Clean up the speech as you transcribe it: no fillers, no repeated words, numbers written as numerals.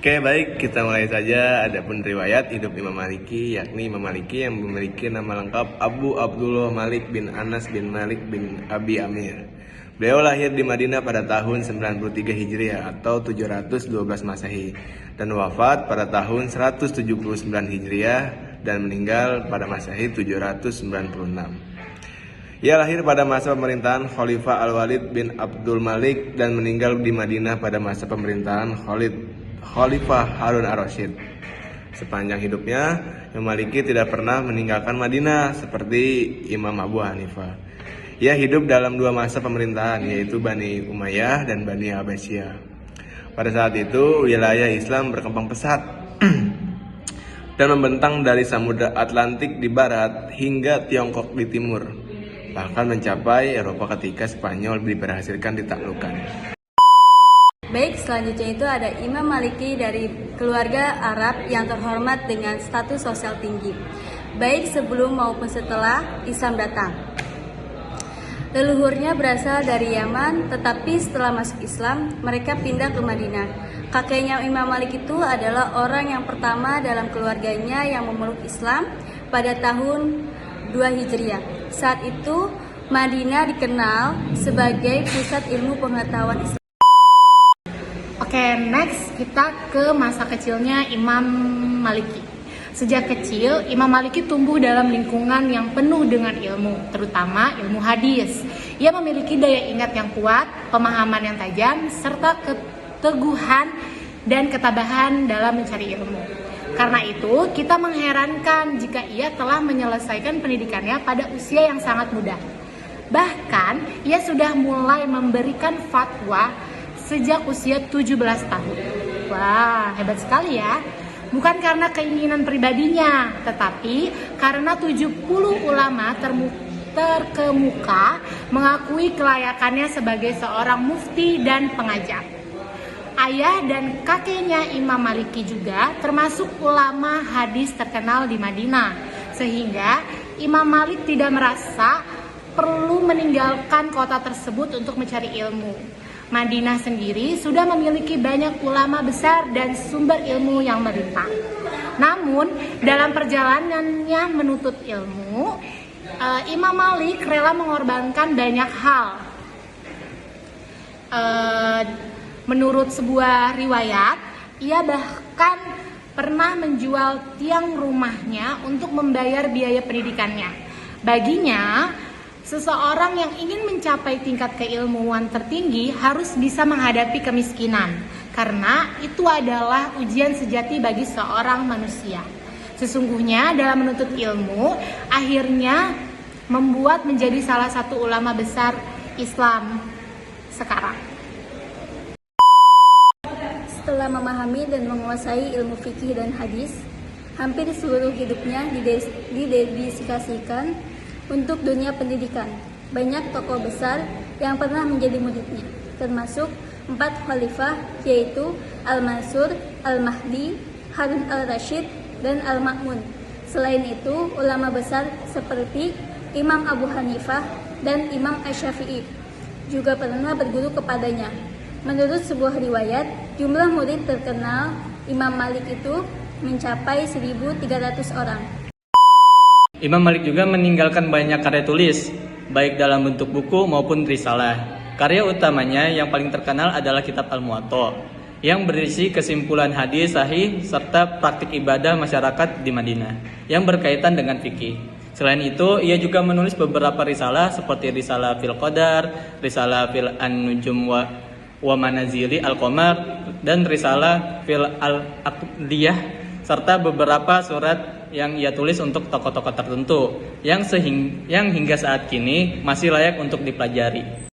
Oke, baik, kita mulai saja. Adapun riwayat hidup Imam Maliki, yakni Imam Maliki yang memiliki nama lengkap Abu Abdullah Malik bin Anas bin Malik bin Abi Amir. Beliau lahir di Madinah pada tahun 93 Hijriah atau 712 Masehi dan wafat pada tahun 179 Hijriah dan meninggal pada Masehi 796. Ia lahir pada masa pemerintahan Khalifah Al-Walid bin Abdul Malik dan meninggal di Madinah pada masa pemerintahan Khalifah Harun Ar-Rasyid. Sepanjang hidupnya, Imam Maliki tidak pernah meninggalkan Madinah seperti Imam Abu Hanifah. Ia hidup dalam dua masa pemerintahan, yaitu Bani Umayyah dan Bani Abbasiyah. Pada saat itu, wilayah Islam berkembang pesat dan membentang dari Samudra Atlantik di barat hingga Tiongkok di timur, bahkan mencapai Eropa ketika Spanyol diberhasilkan ditaklukkan. Baik, selanjutnya itu ada Imam Maliki dari keluarga Arab yang terhormat dengan status sosial tinggi, baik sebelum maupun setelah Islam datang. Leluhurnya berasal dari Yaman, tetapi setelah masuk Islam, mereka pindah ke Madinah. Kakeknya Imam Malik itu adalah orang yang pertama dalam keluarganya yang memeluk Islam pada tahun 2 Hijriah. Saat itu, Madinah dikenal sebagai pusat ilmu pengetahuan Islam. Oke, next kita ke masa kecilnya Imam Maliki. Sejak kecil, Imam Maliki tumbuh dalam lingkungan yang penuh dengan ilmu, terutama ilmu hadis. Ia memiliki daya ingat yang kuat, pemahaman yang tajam, serta keteguhan dan ketabahan dalam mencari ilmu. Karena itu, kita mengherankan jika ia telah menyelesaikan pendidikannya pada usia yang sangat muda. Bahkan, ia sudah mulai memberikan fatwa sejak usia 17 tahun. Wah, hebat sekali ya. Bukan karena keinginan pribadinya, tetapi karena 70 ulama terkemuka mengakui kelayakannya sebagai seorang mufti dan pengajar. Ayah dan kakeknya Imam Maliki juga termasuk ulama hadis terkenal di Madinah, sehingga Imam Malik tidak merasa perlu meninggalkan kota tersebut untuk mencari ilmu. Madinah sendiri sudah memiliki banyak ulama besar dan sumber ilmu yang melimpah. Namun, dalam perjalanannya menuntut ilmu, Imam Malik rela mengorbankan banyak hal. Menurut sebuah riwayat, ia bahkan pernah menjual tiang rumahnya untuk membayar biaya pendidikannya. Baginya, seseorang yang ingin mencapai tingkat keilmuan tertinggi harus bisa menghadapi kemiskinan, karena itu adalah ujian sejati bagi seorang manusia. Sesungguhnya dalam menuntut ilmu, akhirnya membuat menjadi salah satu ulama besar Islam sekarang. Setelah memahami dan menguasai ilmu fikih dan hadis, hampir seluruh hidupnya didedikasikan untuk dunia pendidikan. Banyak tokoh besar yang pernah menjadi muridnya, termasuk 4 khalifah, yaitu Al-Mansur, Al-Mahdi, Harun Al-Rasyid, dan Al-Ma'mun. Selain itu, ulama besar seperti Imam Abu Hanifah dan Imam Asy-Syafi'i juga pernah berguru kepadanya. Menurut sebuah riwayat, jumlah murid terkenal Imam Malik itu mencapai 1.300 orang. Imam Malik juga meninggalkan banyak karya tulis, baik dalam bentuk buku maupun risalah. Karya utamanya yang paling terkenal adalah kitab Al-Muwatta, yang berisi kesimpulan hadis sahih serta praktik ibadah masyarakat di Madinah yang berkaitan dengan fikih. Selain itu, ia juga menulis beberapa risalah seperti Risalah fil Qadar, Risalah fil An-Nujum wa Manazili Al-Qamar, dan Risalah fil Al-Aqdiyah, serta beberapa surat yang ia tulis untuk tokoh-tokoh tertentu yang hingga saat kini masih layak untuk dipelajari.